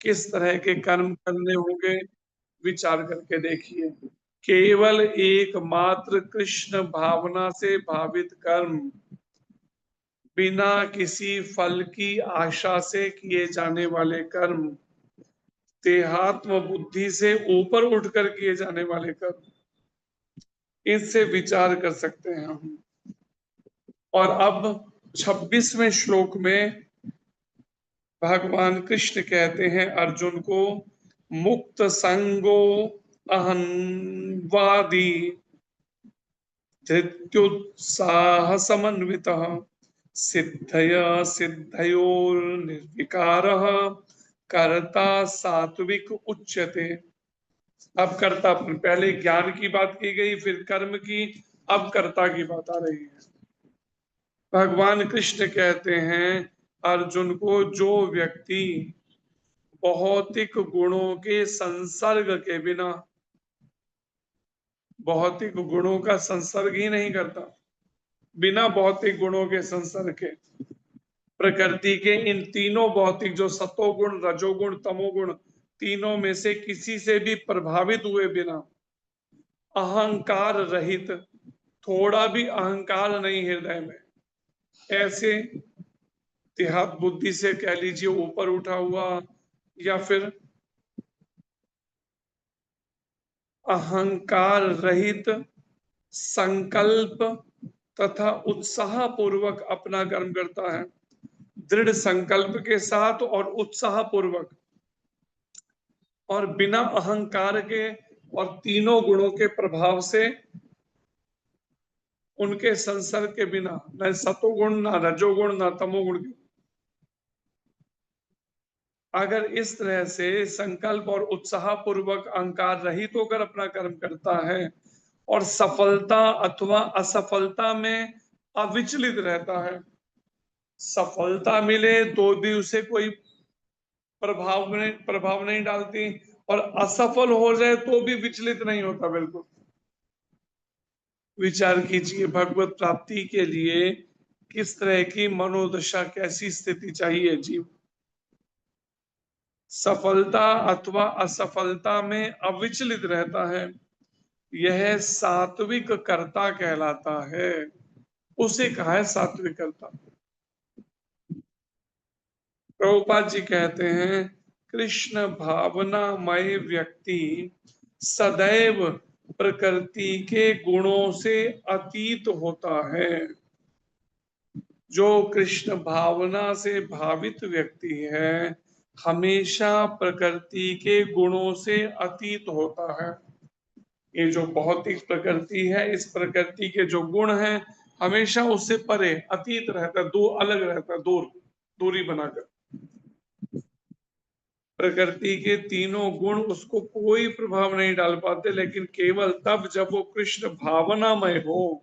किस तरह के कर्म करने होंगे, विचार करके देखिए। केवल एकमात्र कृष्ण भावना से भावित कर्म, बिना किसी फल की आशा से किए जाने वाले कर्म, देहात्म बुद्धि से ऊपर उठकर किए जाने वाले कर्म, इससे विचार कर सकते हैं हम। और अब 26वें श्लोक में भगवान कृष्ण कहते हैं अर्जुन को, मुक्त संगो अहंवादी धृत्युत्साह समन्वितः सिद्धय सिद्धयोर निर्विकारः कर्ता सात्विक उच्यते। अब कर्तापन, पहले ज्ञान की बात की गई, फिर कर्म की, अब कर्ता की बात आ रही है। भगवान कृष्ण कहते हैं अर्जुन को, जो व्यक्ति भौतिक गुणों के संसर्ग के बिना, भौतिक गुणों का संसर्ग ही नहीं करता, बिना भौतिक गुणों के संसर्ग के, प्रकृति के इन तीनों भौतिक जो सतोगुण रजोगुण तमोगुण, तीनों में से किसी से भी प्रभावित हुए बिना, अहंकार रहित, थोड़ा भी अहंकार नहीं हृदय में, ऐसे देहात बुद्धि से कह लीजिए ऊपर उठा हुआ, या फिर अहंकार रहित संकल्प तथा उत्साह पूर्वक अपना कर्म करता है, दृढ़ संकल्प के साथ और उत्साह पूर्वक, और बिना अहंकार के और तीनों गुणों के प्रभाव से, उनके संसर्ग के बिना, न सतोगुण न रजोगुण न तमोगुण। अगर इस तरह से संकल्प और उत्साह पूर्वक अहंकार रहित होकर अपना कर्म करता है और सफलता अथवा असफलता में अविचलित रहता है, सफलता मिले तो भी उसे कोई प्रभाव नहीं डालती, और असफल हो जाए तो भी विचलित नहीं होता बिल्कुल। विचार कीजिए, भगवत प्राप्ति के लिए किस तरह की मनोदशा, कैसी स्थिति चाहिए जीव। सफलता अथवा असफलता में अविचलित रहता है, यह सात्विक कर्ता कहलाता है। उसे कहा है सात्विक कर्ता। प्रभुपाद जी कहते हैं, कृष्ण भावनामय व्यक्ति सदैव प्रकृति के गुणों से अतीत होता है। जो कृष्ण भावना से भावित व्यक्ति है, हमेशा प्रकृति के गुणों से अतीत होता है। ये जो भौतिक प्रकृति है, इस प्रकृति के जो गुण हैं, हमेशा उससे परे अतीत रहता है, दो अलग रहता है, दूरी बनाकर। प्रकृति के तीनों गुण उसको कोई प्रभाव नहीं डाल पाते, लेकिन केवल तब जब वो कृष्ण भावनामय हो,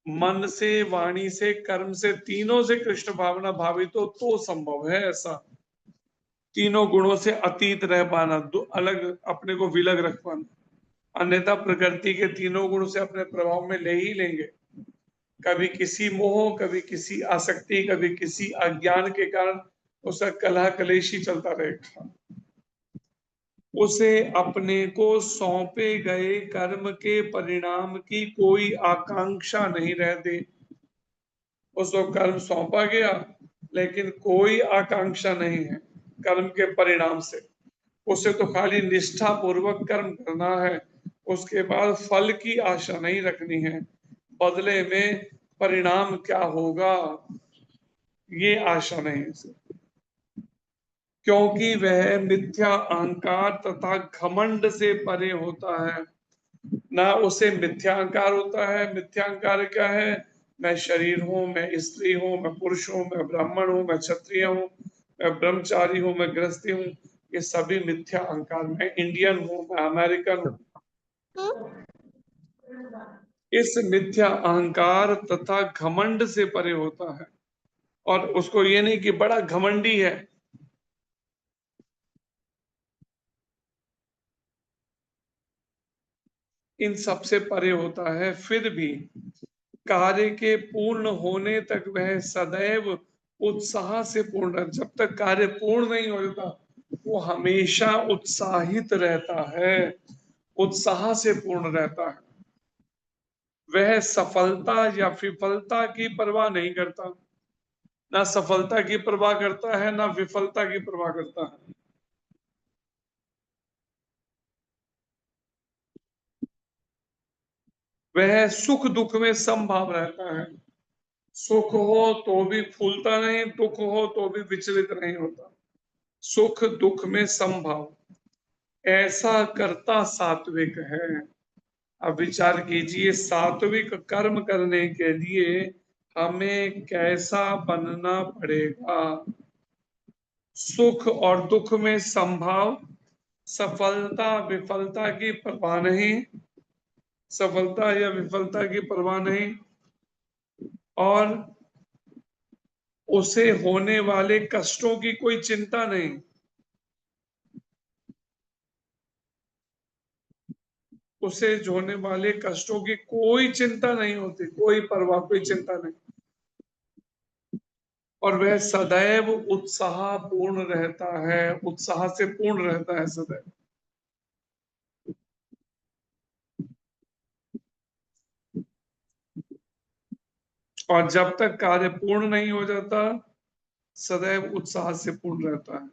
मन से वाणी से कर्म से, तीनों से कृष्ण भावना भावित हो, तो संभव है ऐसा तीनों गुणों से अतीत रह पाना, दो अलग अपने को विलग रख पाना। अन्यथा प्रकृति के तीनों गुण से अपने प्रभाव में ले ही लेंगे, कभी किसी मोह, कभी किसी आसक्ति, कभी किसी अज्ञान के कारण उसका कलह कलेशी चलता रहेगा। उसे अपने को सौंपे गए कर्म के परिणाम की कोई आकांक्षा नहीं रहती। उसको कर्म सौंपा गया, लेकिन कोई आकांक्षा नहीं है कर्म के परिणाम से। उसे तो खाली निष्ठा पूर्वक कर्म करना है, उसके बाद फल की आशा नहीं रखनी है, बदले में परिणाम क्या होगा ये आशा नहीं है। क्योंकि वह मिथ्या अहंकार तथा घमंड से परे होता है। ना उसे मिथ्या अहंकार होता है। मिथ्या अहंकार क्या है? मैं शरीर हूं, मैं स्त्री हूं, मैं पुरुष हूं, मैं ब्राह्मण हूं, मैं क्षत्रिय हूं, मैं ब्रह्मचारी हूं, मैं गृहस्थी हूं। ये सभी मिथ्या अहंकार। मैं इंडियन हूं, मैं अमेरिकन हूं। इस मिथ्या अहंकार तथा घमंड से परे होता है, और उसको ये नहीं कि बड़ा घमंडी है, इन सब से परे होता है। फिर भी कार्य के पूर्ण होने तक वह सदैव उत्साह से पूर्ण रहता, जब तक कार्य पूर्ण नहीं हो जाता वो हमेशा उत्साहित रहता है, उत्साह से पूर्ण रहता है। वह सफलता या विफलता की परवाह नहीं करता, ना सफलता की परवाह करता है ना विफलता की परवाह करता है। वह सुख दुख में समभाव रहता है, सुख हो तो भी फूलता नहीं, दुख हो तो भी विचलित नहीं होता। सुख दुख में समभाव, ऐसा करता सात्विक है। अब विचार कीजिए, सात्विक कर्म करने के लिए हमें कैसा बनना पड़ेगा? सुख और दुख में संभाव, सफलता विफलता की परवाह नहीं, सफलता या विफलता की परवाह नहीं, और उसे होने वाले कष्टों की कोई चिंता नहीं। उसे होने वाले कष्टों की कोई चिंता नहीं होती, कोई परवाह, कोई चिंता नहीं। और वह सदैव उत्साह पूर्ण रहता है, उत्साह से पूर्ण रहता है सदैव। और जब तक कार्य पूर्ण नहीं हो जाता सदैव उत्साह से पूर्ण रहता है,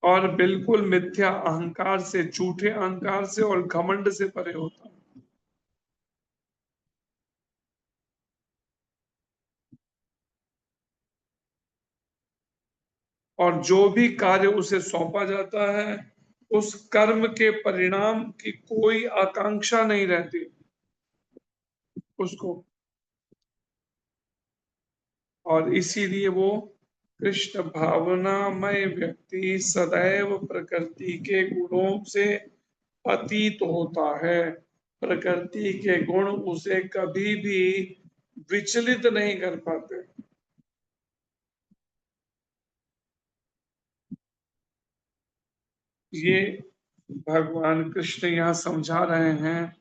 और बिल्कुल मिथ्या अहंकार से, झूठे अहंकार से और घमंड से परे होता है। और जो भी कार्य उसे सौंपा जाता है उस कर्म के परिणाम की कोई आकांक्षा नहीं रहती उसको, और इसीलिए वो कृष्ण भावनामय व्यक्ति सदैव प्रकृति के गुणों से अतीत होता है। प्रकृति के गुण उसे कभी भी विचलित नहीं कर पाते। ये भगवान कृष्ण यहाँ समझा रहे हैं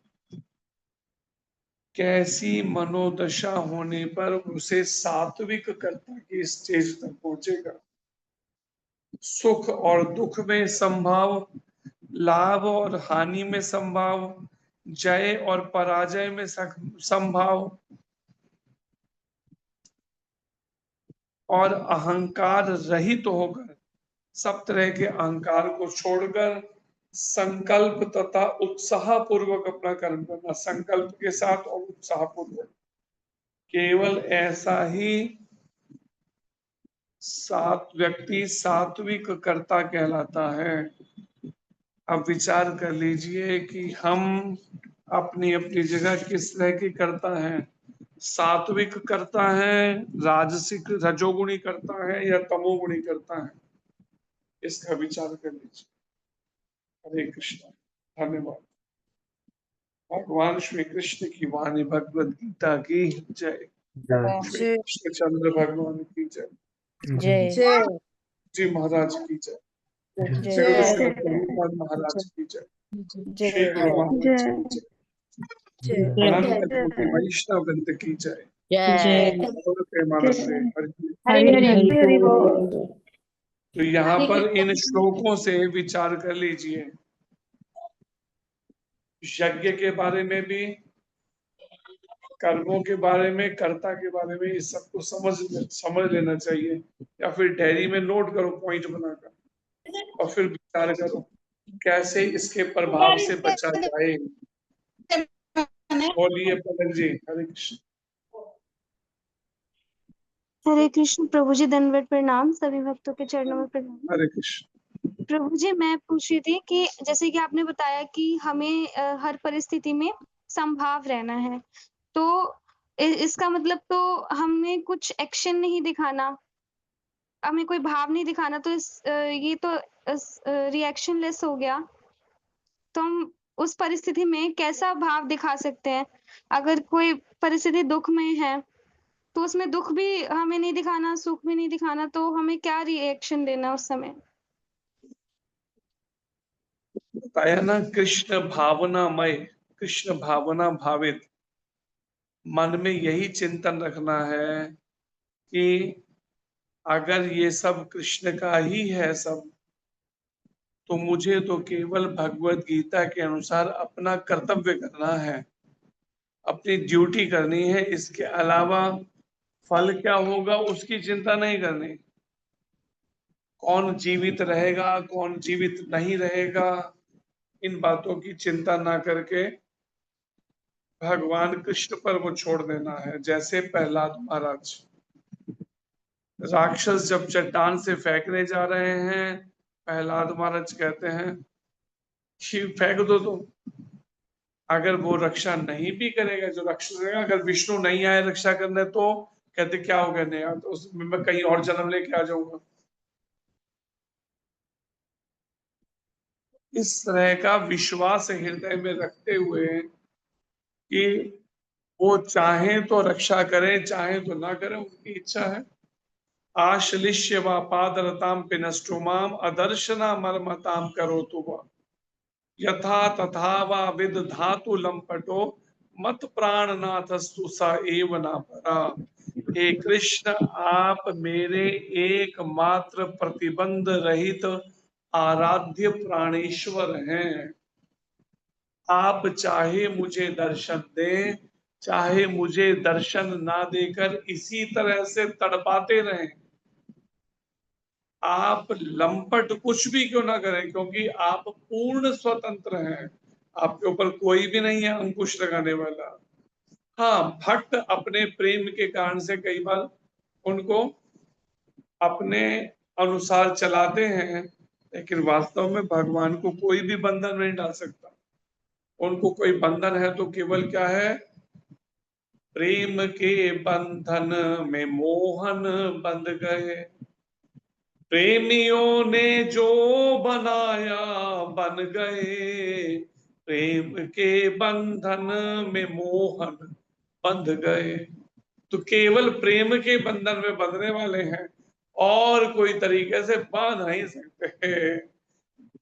कैसी मनोदशा होने पर उसे सात्विक कर्ता की स्टेज तक पहुंचेगा। सुख और दुख में संभाव, लाभ और हानि में संभाव, जय और पराजय में संभाव, और अहंकार रहित तो होकर, सब तरह के अहंकार को छोड़कर संकल्प तथा उत्साह पूर्वक अपना कर्म करना, संकल्प के साथ और उत्साह पूर्वक, केवल ऐसा ही व्यक्ति सात्विक कर्ता कहलाता है। अब विचार कर लीजिए कि हम अपनी अपनी जगह किस तरह की करता है, सात्विक करता है, राजसिक रजोगुणी करता है या तमोगुणी करता है, इसका विचार कर लीजिए। हरे कृष्ण। धन्यवाद। भगवान श्री कृष्ण की वाणी भगवद गीता की जय। श्री जय कृष्ण चंद्र भगवान की जय। जय जय जी महाराज की जय। जय श्री जय कृष्ण प्रभुपाद महाराज की जय। श्री जय गुरु महाराज की जय। जय अनंत कोटि वैष्णव वृंद की जय। जय और प्रेमानंदे हरि। हरि हरि हरि हरि बोल। बोल। तो यहाँ पर इन श्लोकों से विचार कर लीजिए, यज्ञ के बारे में भी, कर्मों के बारे में, कर्ता के बारे में, इस सबको समझ लेना चाहिए, या फिर डायरी में नोट करो पॉइंट बनाकर, और फिर विचार करो कैसे इसके प्रभाव से बचा जाए। बोलिए पलक जी। हरे कृष्ण। हरे कृष्ण प्रभु जी, दंडवत प्रणाम, सभी भक्तों के चरणों में प्रणाम। हरे कृष्ण। प्रभु जी, मैं पूछ रही थी कि जैसे कि आपने बताया कि हमें हर परिस्थिति में संभाव रहना है, तो इसका मतलब तो हमें कुछ एक्शन नहीं दिखाना, हमें कोई भाव नहीं दिखाना, तो ये तो रिएक्शन लेस हो गया। तो हम उस परिस्थिति में कैसा भाव दिखा सकते हैं? अगर कोई परिस्थिति दुख में है तो उसमें दुख भी हमें नहीं दिखाना, सुख भी नहीं दिखाना, तो हमें क्या रिएक्शन देना उस समय? बताया ना, कृष्ण भावनामय, कृष्ण भावना भावित, मन में यही चिंतन रखना है कि अगर ये सब कृष्ण का ही है सब, तो मुझे तो केवल भगवत गीता के अनुसार अपना कर्तव्य करना है, अपनी ड्यूटी करनी है। इसके अलावा फल क्या होगा उसकी चिंता नहीं करनी। कौन जीवित रहेगा, कौन जीवित नहीं रहेगा, इन बातों की चिंता ना करके भगवान कृष्ण पर वो छोड़ देना है। जैसे प्रहलाद महाराज, राक्षस जब चट्टान से फेंकने जा रहे हैं, प्रहलाद महाराज कहते हैं कि फेंक दो तो, अगर वो रक्षा नहीं भी करेगा, जो रक्षा करेगा, अगर विष्णु नहीं आए रक्षा करने तो कहते क्या हो गया नहीं, तो उसमें मैं कहीं और जन्म लेके आ जाऊंगा। इस तरह का विश्वास हृदय में रखते हुए कि वो चाहे तो रक्षा करें, चाहे तो ना करें, उनकी इच्छा है। आश्लिष्य व पादरताम पिनष्टुमाम अदर्शना मर्मताम करो तो यथा तथा वा विद धातु लंपटो मत प्राणनाथस्तु स एव न परा। हे कृष्ण, आप मेरे एकमात्र प्रतिबंध रहित आराध्य प्राणेश्वर हैं। आप चाहे मुझे दर्शन दें, चाहे मुझे दर्शन ना देकर इसी तरह से तड़पाते रहें, आप लंपट कुछ भी क्यों ना करें, क्योंकि आप पूर्ण स्वतंत्र हैं। आपके ऊपर कोई भी नहीं है अंकुश लगाने वाला। हाँ, भक्त अपने प्रेम के कारण से कई बार उनको अपने अनुसार चलाते हैं, लेकिन वास्तव में भगवान को कोई भी बंधन नहीं डाल सकता। उनको कोई बंधन है तो केवल क्या है, प्रेम के बंधन में मोहन बंध गए। प्रेमियों ने जो बनाया बन गए, प्रेम के बंधन में मोहन बंध गए। तो केवल प्रेम के बंधन में बंधने वाले हैं, और कोई तरीके से बांध नहीं सकते।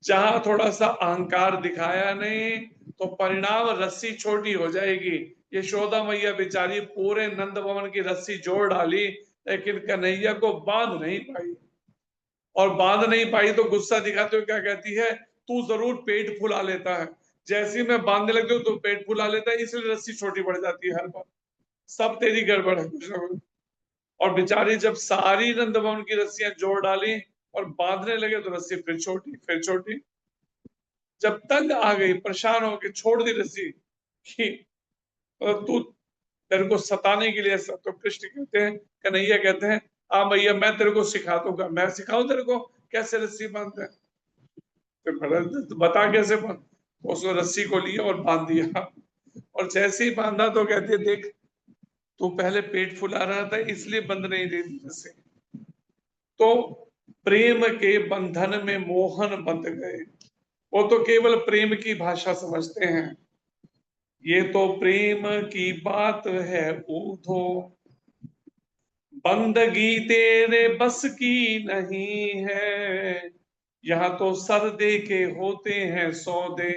जहां थोड़ा सा अहंकार दिखाया नहीं तो परिणाम रस्सी छोटी हो जाएगी। यशोदा मैया बेचारी पूरे नंद भवन की रस्सी जोड़ डाली, लेकिन कन्हैया को बांध नहीं पाई। और बांध नहीं पाई तो गुस्सा दिखाते हुए क्या कहती है, तू जरूर पेट फुला लेता है। जैसे ही मैं बांधने लगती हूँ तो पेट फुला लेता है, इसलिए रस्सी छोटी पड़ जाती है हर बार। सब तेरी गड़बड़ है कुछ ना कुछ। और बेचारी जब सारी नंद भवन की रस्सियां जोड़ डाली और बांधने लगे तो रस्सी फिर छोटी फिर छोटी। जब तंग आ गई, परेशान होकर छोड़ दी रस्सी कि तू, तेरे को सताने के लिए सब। तो कृष्ण कहते हैं, कन्हैया कहते हैं, हाँ भैया मैं तेरे को सिखा दूंगा। मैं सिखाऊं तेरे को कैसे रस्सी बांधते हैं? तो बता कैसे बांध। उसने रस्सी को लिया और बांध दिया। और जैसे ही बांधा तो कहती है, देख तू पहले पेट फुला रहा था इसलिए बंद नहीं रही थी रस्सी। तो प्रेम के बंधन में मोहन बंध गए। वो तो केवल प्रेम की भाषा समझते हैं। ये तो प्रेम की बात है ऊधो, बंदगी तेरे बस की नहीं है। यहाँ तो सर दे के होते हैं सौदे,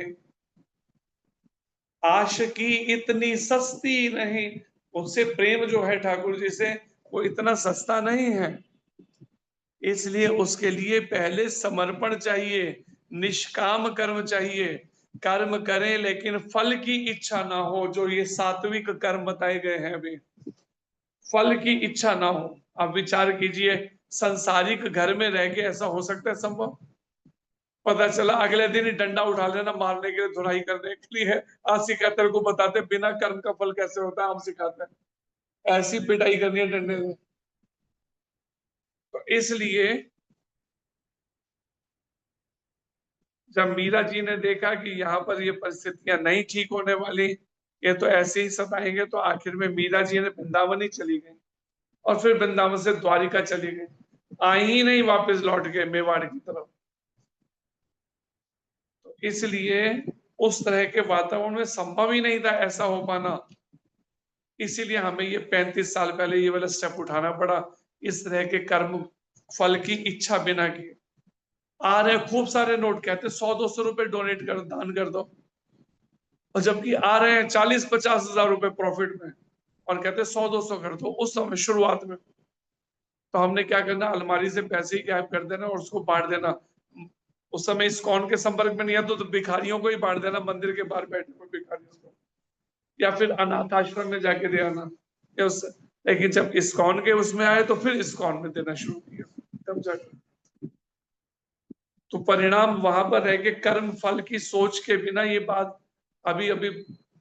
आशिकी इतनी सस्ती नहीं। उससे प्रेम जो है ठाकुर जी से, वो इतना सस्ता नहीं है। इसलिए उसके लिए पहले समर्पण चाहिए, निष्काम कर्म चाहिए। कर्म करें लेकिन फल की इच्छा ना हो, जो ये सात्विक कर्म बताए गए हैं अभी, फल की इच्छा ना हो। आप विचार कीजिए, संसारिक घर में रह के ऐसा हो सकता है संभव? पता चला अगले दिन ही डंडा उठा लेना मारने के लिए, धुलाई करने के लिए। आज सिखाते को बताते बिना कर्म का फल कैसे होता है, हम सिखाते हैं ऐसी पिटाई करनी है डंडे से। तो इसलिए जब मीरा जी ने देखा कि यहाँ पर ये परिस्थितियां नहीं ठीक होने वाली, ये तो ऐसे ही सताएंगे, तो आखिर में मीरा जी ने वृंदावन ही चली गई। और फिर वृंदावन से द्वारिका चली गई, आई ही नहीं वापस लौट के मेवाड़ की तरफ। तो इसलिए उस तरह के वातावरण में संभव ही नहीं था ऐसा हो पाना। इसीलिए हमें ये 35 साल पहले ये वाला स्टेप उठाना पड़ा, इस तरह के कर्म फल की इच्छा बिना किए। आ रहे खूब सारे नोट, कहते 100-200 रुपए डोनेट कर, दान कर दो, और जबकि आ रहे हैं 40-50 हजार रुपए प्रॉफिट में। और कहते 100-200 कर दो उस समय शुरुआत में, तो हमने क्या करना, अलमारी से पैसे ही गायब कर देना और उसको बांट देना। उस समय इस्कॉन के संपर्क में नहीं है तो भिखारियों को ही बांट देना, मंदिर के बाहर बैठे हुए भिखारियों को, या फिर अनाथ आश्रम में जाके दे आना, या उस, लेकिन जब इस्कॉन के उसमें आए तो फिर इस्कॉन में देना शुरू किया, तब जाकर। तो परिणाम वहां पर रह के कर्म फल की सोच के बिना ये बात अभी अभी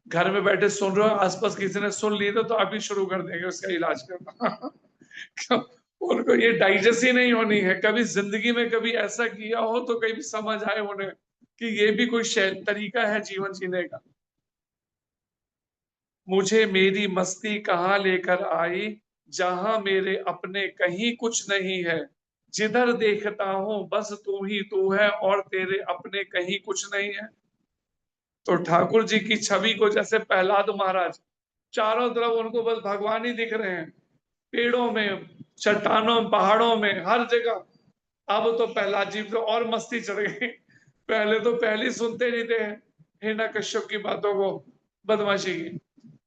घर में बैठे सुन रहे हो, आसपास किसी ने सुन ली तो अभी शुरू कर देंगे उसका इलाज करना। उनको ये डाइजेस्ट ही नहीं होनी है, कभी जिंदगी में कभी ऐसा किया हो तो कभी समझ आए उन्हें कि ये भी कोई तरीका है जीवन जीने का। मुझे मेरी मस्ती कहाँ लेकर आई, जहां मेरे अपने कहीं कुछ नहीं है, जिधर देखता हूं बस तू ही तू है और तेरे अपने कहीं कुछ नहीं है। तो ठाकुर जी की छवि को जैसे प्रहलाद महाराज, चारों तरफ उनको बस भगवान ही दिख रहे हैं, पेड़ों में, चट्टानों, पहाड़ों में, हर जगह। अब तो प्रहलाद जी पे और मस्ती चढ़ गई, पहले तो पहले सुनते नहीं थे हिरण्यकश्यप की बातों को, बदमाशी की।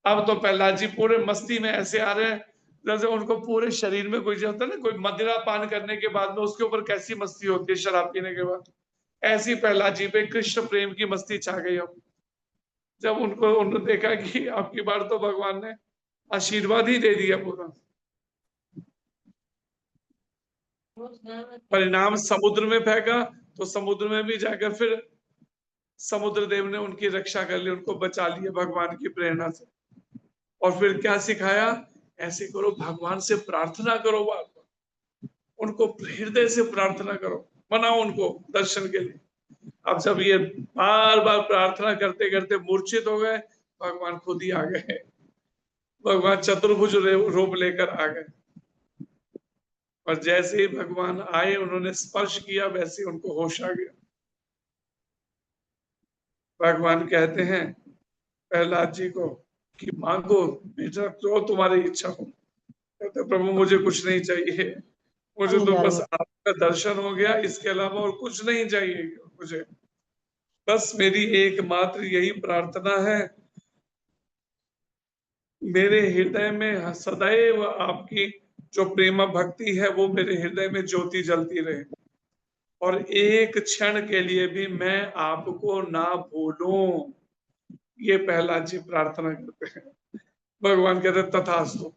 अब तो प्रहलाद जी पूरे मस्ती में ऐसे आ रहे हैं जैसे उनको पूरे शरीर में कोई, जो होता है ना, कोई मदिरा पान करने के बाद में उसके ऊपर कैसी मस्ती होती है शराब पीने के बाद, ऐसी प्रहलाद जी पे कृष्ण प्रेम की मस्ती छा गई। अब जब उनको उन्होंने देखा कि आपकी बार तो भगवान ने आशीर्वाद ही दे दिया पूरा, परिणाम समुद्र में फेंका तो समुद्र में भी जाकर फिर समुद्र देव ने उनकी रक्षा कर ली, उनको बचा लिया भगवान की प्रेरणा से। और फिर क्या सिखाया, ऐसे करो, भगवान से प्रार्थना करो, बार बार उनको हृदय से प्रार्थना करो, मनाओ उनको दर्शन के लिए। अब जब ये बार बार प्रार्थना करते करते मूर्छित हो गए, भगवान खुद ही आ गए, भगवान चतुर्भुज रूप लेकर आ गए। और जैसे ही भगवान आए, उन्होंने स्पर्श किया, वैसे ही उनको होश आ गया। भगवान कहते हैं प्रहलाद जी को कि मांगो बेटा, जो तुम्हारी इच्छा हो। कहते प्रभु मुझे कुछ नहीं चाहिए, मुझे तो बस आपका दर्शन हो गया, इसके अलावा और कुछ नहीं चाहिए मुझे। बस मेरी एकमात्र यही प्रार्थना है, मेरे हृदय में सदैव आपकी जो प्रेम भक्ति है वो मेरे हृदय में ज्योति जलती रहे, और एक क्षण के लिए भी मैं आपको ना भूलूं। ये प्रहलाद जी प्रार्थना करते हैं। भगवान कहते तथास्तु।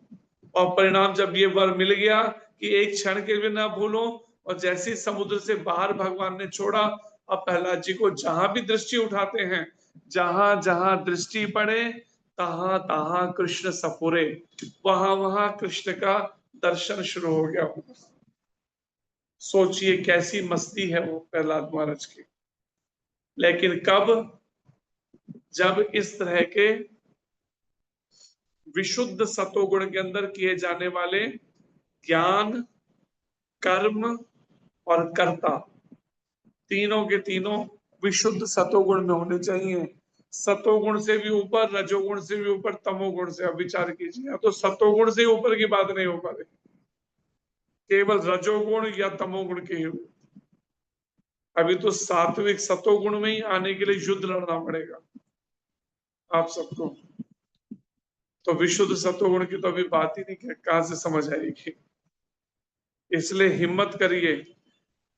और परिणाम जब ये वर मिल गया कि एक क्षण के लिए ना भूलो, और जैसे ही समुद्र से बाहर भगवान ने छोड़ा, अब प्रहलाद जी को जहां भी दृष्टि उठाते हैं, जहां जहां दृष्टि पड़े तहां तहां कृष्ण सपुरे, वहां वहां कृष्ण का दर्शन शुरू हो गया। सोचिए कैसी मस्ती है वो प्रहलाद महाराज की। लेकिन कब, जब इस तरह के विशुद्ध सतोगुण के अंदर किए जाने वाले ज्ञान, कर्म और कर्ता, तीनों के तीनों विशुद्ध सतोगुण में होने चाहिए। सतोगुण से भी ऊपर, रजोगुण से भी ऊपर, तमोगुण से। अब विचार कीजिए, तो सतोगुण से ऊपर की बात नहीं हो पा रही, केवल रजोगुण या तमोगुण के ही। अभी तो सात्विक सतोगुण में ही आने के लिए युद्ध लड़ना पड़ेगा आप सबको। तो विशुद्ध सतोगुण की तो अभी बात ही नहीं, कहां से समझ आएगी। इसलिए हिम्मत करिए,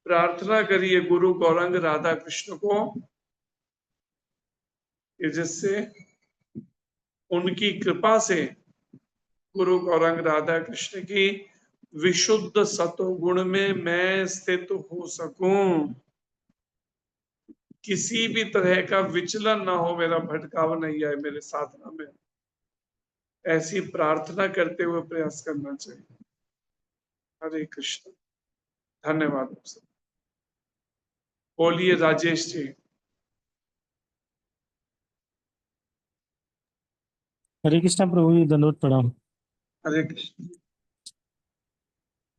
प्रार्थना करिए गुरु गौरंग राधा कृष्ण को, कि जिससे उनकी कृपा से गुरु गौरंग राधा कृष्ण की विशुद्ध सतोगुण में मैं स्थित हो सकूं, किसी भी तरह का विचलन ना हो, मेरा भटकाव नहीं आए मेरे साधना में। ऐसी प्रार्थना करते हुए प्रयास करना चाहिए। हरे कृष्ण। धन्यवाद आप सब। बोलिए राजेश जी। हरे कृष्णा प्रभु जी, दंडवत प्रणाम। हरे कृष्ण।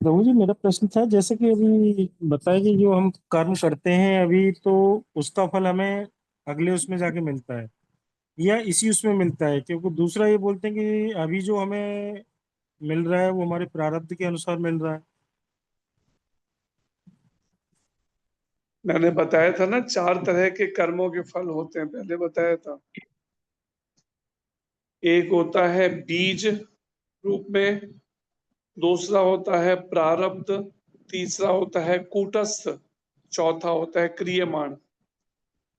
प्रभु जी, मेरा प्रश्न था, जैसे कि अभी बताया कि जो हम कर्म करते हैं अभी, तो उसका फल हमें अगले उसमें जाके मिलता है या इसी उसमें मिलता है? क्योंकि दूसरा ये बोलते हैं कि अभी जो हमें मिल रहा है वो हमारे प्रारब्ध के अनुसार मिल रहा है। मैंने बताया था ना, 4 तरह के कर्मों के फल होते हैं, पहले बताया था। एक होता है बीज रूप में, दूसरा होता है प्रारब्ध, तीसरा होता है कूटस्थ, चौथा होता है क्रियमाण।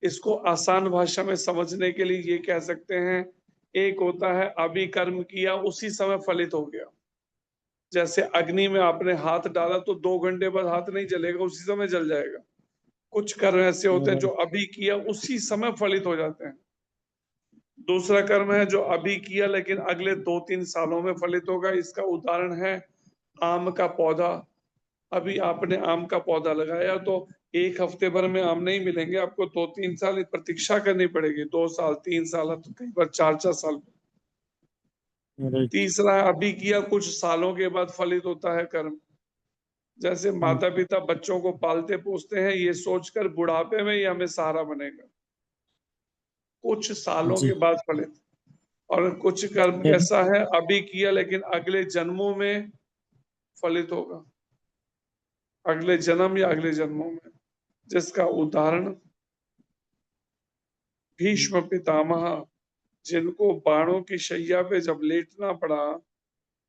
इसको आसान भाषा में समझने के लिए ये कह सकते हैं, एक होता है अभी कर्म किया उसी समय फलित हो गया। जैसे अग्नि में आपने हाथ डाला तो 2 घंटे बाद हाथ नहीं जलेगा, उसी समय जल जाएगा। कुछ कर्म ऐसे होते हैं जो अभी किया उसी समय फलित हो जाते हैं। दूसरा कर्म है जो अभी किया लेकिन अगले 2-3 सालों में फलित होगा। इसका उदाहरण है आम का पौधा। अभी आपने आम का पौधा लगाया तो 1 हफ्ते भर में आम नहीं मिलेंगे, आपको 2-3 साल प्रतीक्षा करनी पड़ेगी, 2 साल 3 साल, कई बार 4-4 साल। राइट। तीसरा है अभी किया कुछ सालों के बाद फलित होता है कर्म। जैसे माता पिता बच्चों को पालते पोसते हैं ये सोचकर बुढ़ापे में ये हमें सहारा बनेगा, कुछ सालों जी। के बाद फलित। और कुछ कर्म ऐसा है अभी किया लेकिन अगले जन्मों में फलित होगा, अगले जन्म या अगले जन्मों में। जिसका उदाहरण भीष्म पितामह, जिनको बाणों की शैया पे जब लेटना पड़ा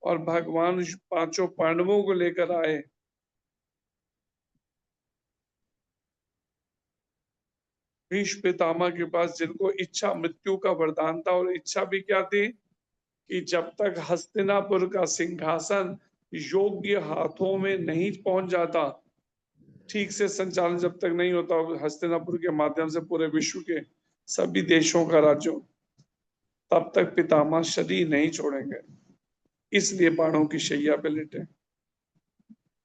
और भगवान 5 पांडवों को लेकर आए, भीष्म पितामह के पास जिनको इच्छा मृत्यु का वरदान था, और इच्छा भी क्या थी कि जब तक हस्तिनापुर का सिंहासन योग्य हाथों में नहीं पहुंच जाता, ठीक से संचालन जब तक नहीं होता हस्तिनापुर के माध्यम से पूरे विश्व के सभी देशों का राज्यों, तब तक पितामह शरीर नहीं छोड़ेंगे। इसलिए बाणों की शैया पे लेटे।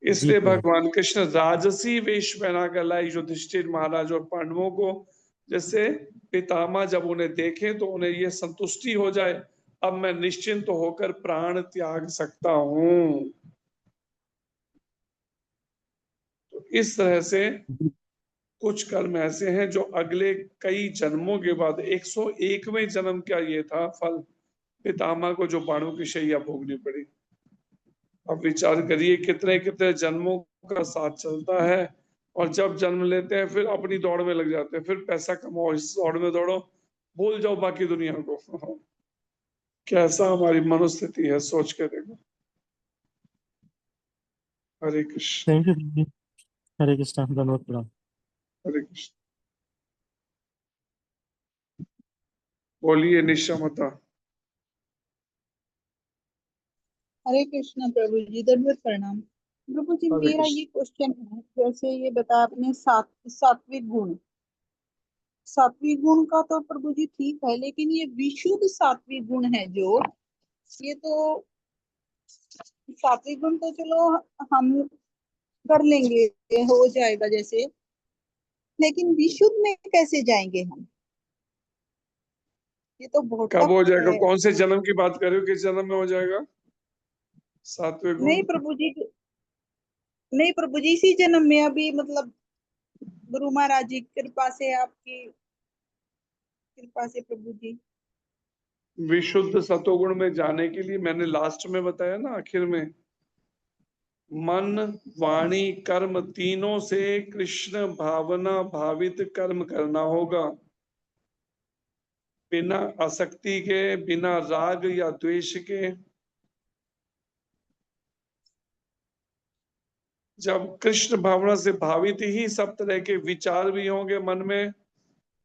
इसलिए भगवान कृष्ण राजसी वेश पहना कर लाए युधिष्ठिर महाराज और पांडवों को, जैसे पितामह जब उन्हें देखें तो उन्हें ये संतुष्टि हो जाए, अब मैं निश्चिंत होकर प्राण त्याग सकता हूं। तो इस तरह से कुछ कर्म ऐसे हैं जो अगले कई जन्मों के बाद 101वें जन्म का ये था फल, पितामह को जो बाणों की शैया भोगनी पड़ी। अब विचार करिए कितने कितने जन्मों का साथ चलता है, और जब जन्म लेते हैं फिर अपनी दौड़ में लग जाते हैं, फिर पैसा कमाओ, इस दौड़ में दौड़ो, भूल जाओ बाकी दुनिया को। कैसा हमारी मनोस्थिति है, सोच के देखो। हरे कृष्ण। Thank you. हरे कृष्ण। धन्यवाद प्रणाम। हरे कृष्ण। बोलिए निशामता। हरे कृष्ण प्रभु जी, दंडवत प्रणाम। प्रभु जी, हरे मेरा कृष्ण। ये क्वेश्चन है, जैसे ये बताया आपने सात्विक गुण। सात्विक गुण का तो प्रभु जी ठीक है, लेकिन ये विशुद्ध सात्विक गुण है जो, ये तो सात्विक गुण तो चलो हम कर लेंगे, हो जाएगा जैसे, लेकिन विशुद्ध में कैसे जाएंगे हम? ये तो बहुत कब टफ हो जाएगा? है। कौन से जन्म की बात कर रहे हो, किस जन्म में हो जाएगा सात्विक गुण? नहीं प्रभु जी, नहीं प्रभु जी, इसी जन्म में अभी मतलब गुरु महाराज जी की कृपा से, आपकी कृपा से प्रभु जी। विशुद्ध सतोगुण में जाने के लिए मैंने लास्ट में बताया ना, आखिर में, मन वाणी कर्म तीनों से कृष्ण भावना भावित कर्म करना होगा, बिना आसक्ति के, बिना राग या द्वेष के। जब कृष्ण भावना से भावित ही सब तरह के विचार भी होंगे मन में,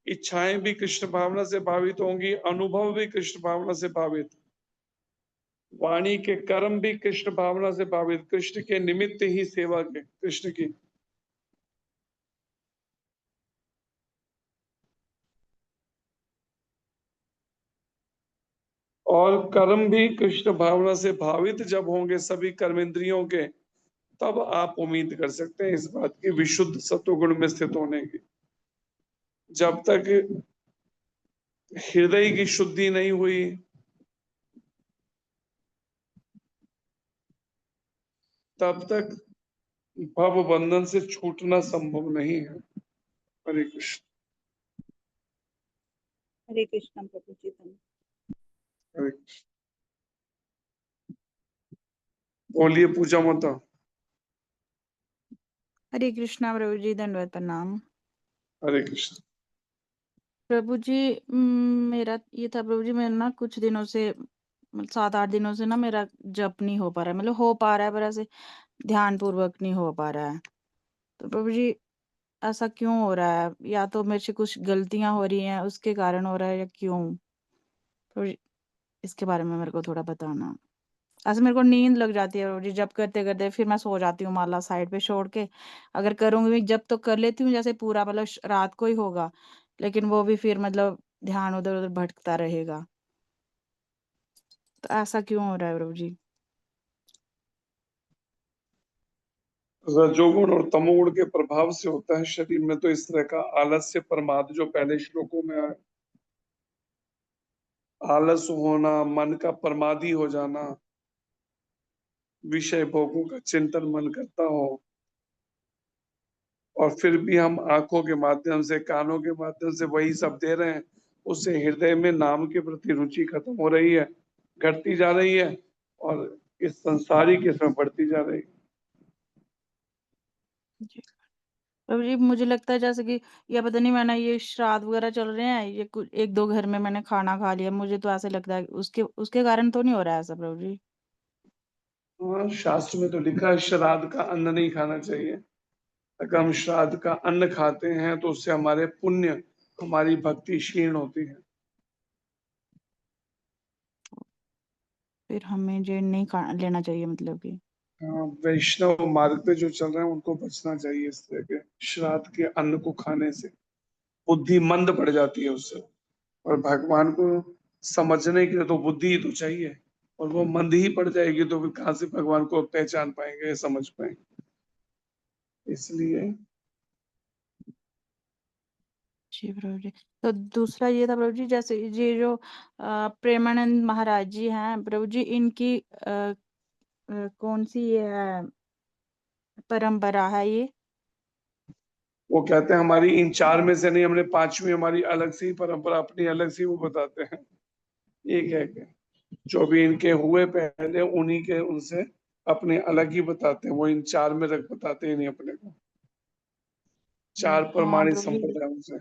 इच्छाएं भी कृष्ण भावना से भावित होंगी, अनुभव भी कृष्ण भावना से भावित, वाणी के कर्म भी कृष्ण भावना से भावित, कृष्ण के निमित्त ही सेवा के कृष्ण की। और कर्म भी कृष्ण भावना से भावित जब होंगे सभी कर्मेंद्रियों के, तब आप उम्मीद कर सकते हैं इस बात की विशुद्ध सत्वगुण में स्थित होने की। जब तक हृदय की शुद्धि नहीं हुई, तब तक भव बंधन से छूटना संभव नहीं है। हरे कृष्ण। हरे कृष्ण प्रभु जी। हरे कृष्ण। बोलिए पूजा माता। हरे कृष्णा प्रभु जी, दंडवत प्रणाम। हरे कृष्ण। प्रभु जी मेरा ये था प्रभु जी, मैं ना कुछ दिनों से 7-8 दिनों से ना मेरा जप नहीं हो पा रहा है, मतलब हो पा रहा है पर ऐसे ध्यान पूर्वक नहीं हो पा रहा है। तो प्रभु जी ऐसा क्यों हो रहा है? या तो मेरे से कुछ गलतियां हो रही हैं उसके कारण हो रहा है या क्यों? प्रभु जी इसके बारे में मेरे को थोड़ा बताना। ऐसे मेरे को नींद लग जाती है प्रभु जी, जप करते करते फिर मैं सो जाती हूँ माला साइड पे छोड़ के। अगर करूंगी जब तो कर लेती हूँ जैसे पूरा, मतलब रात को ही होगा, लेकिन वो भी फिर मतलब ध्यान उधर उधर भटकता रहेगा। तो ऐसा क्यों हो रहा है प्रभु जी? रजोगुण और तमोगुण के प्रभाव से होता है शरीर में। तो इस तरह का आलस्य प्रमाद जो पहले श्लोकों में आया, आलस होना, मन का प्रमादी हो जाना, विषय भोगों का चिंतन मन करता हो, और फिर भी हम आंखों के माध्यम से, कानों के माध्यम से वही सब दे रहे हैं, उससे हृदय में नाम के प्रति रुचि खत्म हो रही है, घटती जा रही है, और इस संसारिक इसमें बढ़ती जा रही है। जी। प्रभु जी मुझे लगता है जैसे कि या पता नहीं, मैंने ये श्राद्ध वगैरह चल रहे हैं, ये कुछ 1-2 घर में मैंने खाना खा लिया, मुझे तो ऐसे लगता है उसके उसके कारण तो नहीं हो रहा है ऐसा प्रभु जी? हाँ, शास्त्र में तो लिखा है श्राद्ध का अन्न नहीं खाना चाहिए। अगर हम श्राद्ध का अन्न खाते हैं तो उससे हमारे पुण्य, हमारी भक्ति क्षीण होती है। फिर हमें जो नहीं खा लेना चाहिए मतलब कि। हाँ, वैष्णव मार्ग पे जो चल रहे हैं उनको बचना चाहिए इस तरह के श्राद्ध के अन्न को खाने से। बुद्धि मंद पड़ जाती है उससे, और भगवान को समझने के लिए तो बुद्धि ही तो चाहिए, और वो मंद ही पड़ जाएगी तो फिर कहाँ से भगवान को पहचान पाएंगे, समझ पाएंगे। इसलिए जी प्रभु जी। तो दूसरा ये था प्रभु जी, जैसे ये जो प्रेमानंद महाराज जी हैं प्रभु जी, इनकी कौन सी ये है परंपरा है ये? वो कहते हैं हमारी इन 4 में से नहीं, हमने 5वीं हमारी अलग से ही परंपरा, अपनी अलग से ही वो बताते हैं। ये कह के जो भी इनके हुए पहले उन्हीं के, उनसे अपने अलग ही बताते हैं, वो इन 4 में रख बताते ही नहीं अपने को। 4 हाँ प्रमाणित प्रभु जी, संप्रदायों से।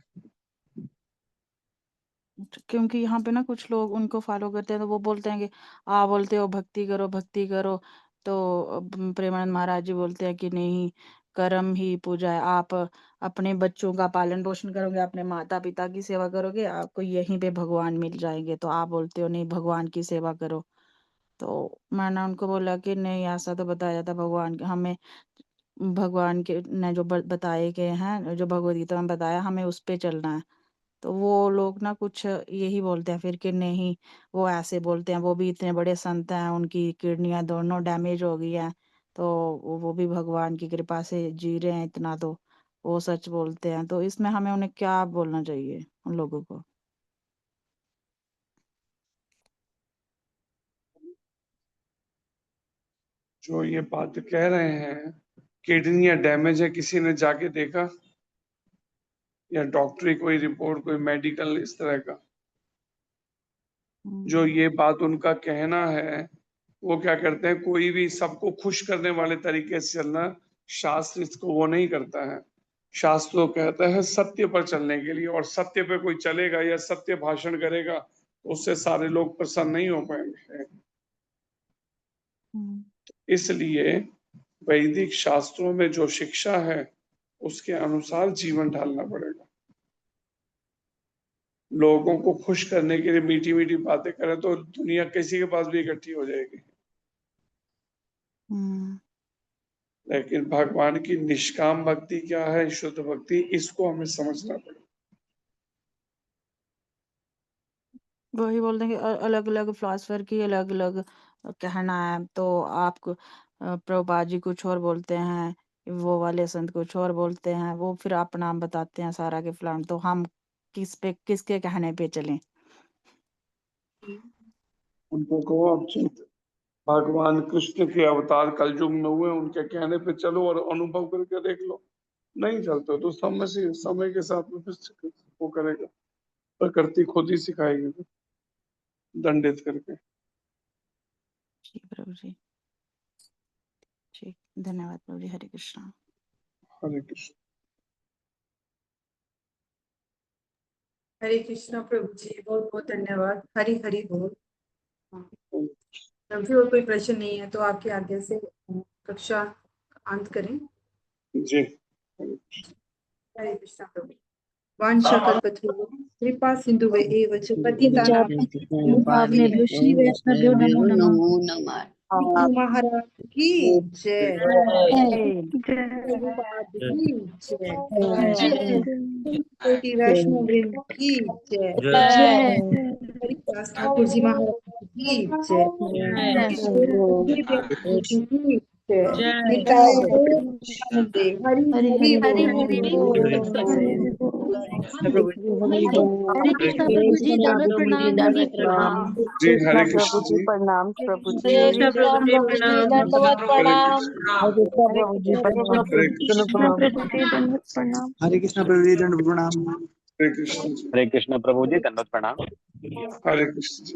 क्योंकि यहाँ पे ना कुछ लोग उनको फॉलो करते हैं तो वो बोलते हैं कि आप बोलते हो भक्ति करो भक्ति करो, तो प्रेमानंद महाराज जी बोलते हैं कि नहीं, कर्म ही पूजा है। आप अपने बच्चों का पालन पोषण करोगे, अपने माता पिता की सेवा करोगे, आपको यहीं पे भगवान मिल जाएंगे। तो आप बोलते हो नहीं, भगवान की सेवा करो। तो मैंने उनको बोला कि नहीं, ऐसा तो बताया जाता भगवान हमें, भगवान के ने जो बताए गए हैं, जो भगवद गीता में बताया, हमें उस पे चलना है। तो वो लोग ना कुछ यही बोलते हैं फिर कि नहीं, वो ऐसे बोलते हैं, वो भी इतने बड़े संत हैं, उनकी किडनियां दोनों डैमेज हो गई हैं, तो वो भी भगवान की कृपा से जी रहे हैं इतना, तो वो सच बोलते हैं। तो इसमें हमें उन्हें क्या बोलना चाहिए उन लोगों को? जो ये बात कह रहे हैं किडनी डैमेज है, किसी ने जाके देखा, या डॉक्टरी कोई रिपोर्ट, कोई मेडिकल इस तरह का? जो ये बात उनका कहना है, वो क्या करते हैं, कोई भी सबको खुश करने वाले तरीके से चलना, शास्त्र इसको वो नहीं करता है। शास्त्र तो कहता है सत्य पर चलने के लिए, और सत्य पे कोई चलेगा या सत्य भाषण करेगा तो उससे सारे लोग प्रसन्न नहीं हो पाएंगे। हम्म, इसलिए वैदिक शास्त्रों में जो शिक्षा है उसके अनुसार जीवन ढालना पड़ेगा। लोगों को खुश करने के लिए मीठी मीठी बातें करें तो दुनिया किसी के पास भी इकट्ठी हो जाएगी, हम्म, लेकिन भगवान की निष्काम भक्ति क्या है, शुद्ध भक्ति, इसको हमें समझना पड़ेगा। वही बोलते हैं कि अलग अलग फिलोसफर की अलग अलग कहना है। तो आप प्रभुपाद जी कुछ और बोलते हैं, वो वाले संत कुछ और बोलते हैं, वो फिर अपना बताते हैं सारा के फलान। तो हम किसके कहने पे चलें? उनको कहो अब भगवान कृष्ण के अवतार कलयुग में हुए, उनके कहने पे चलो और अनुभव करके देख लो। नहीं चलते तो समय के साथ में फिर वो करेगा, प्रकृति खुद ही सिखाएगी दंडित करके। जी प्रभु जी, ठीक, धन्यवाद प्रभु जी। हरे कृष्णा। हरे कृष्ण। हरे कृष्णा प्रभु जी, बहुत बहुत धन्यवाद। हरी हरी बोल। प्रभु और कोई प्रश्न नहीं है तो आपकी आज्ञा से कक्षा अंत करें। जी हरे कृष्णा प्रभु। वाञ्छाकल्पतरुः कृपा सिन्धुवे एव च पतितानां पावनेभ्यो श्री वैष्णवभ्यो नमो नमः। प्रभु महाराज की जय, प्रभुपाद की जय, कोटि वैष्णव वृंद की जय, हरिदास ठाकुर जी महाराज की जय, की जय, निताय गौर नित्यानंदे। हरि हरि बोल। हरे कृष्णा प्रभु जी, दंडवत प्रणाम, दंडवत प्रणाम। जी हरे कृष्ण जी प्रणाम प्रभु जी। हरे कृष्णा प्रभु जी, दंडवत हरे प्रणाम। कृष्ण हरे कृष्ण प्रभु जी, दंडवत प्रणाम। हरे कृष्ण प्रभु जी, दंड प्रणाम। हरे कृष्ण जी हरे कृष्ण प्रभु जी, दंडवत प्रणाम। हरे कृष्ण जी।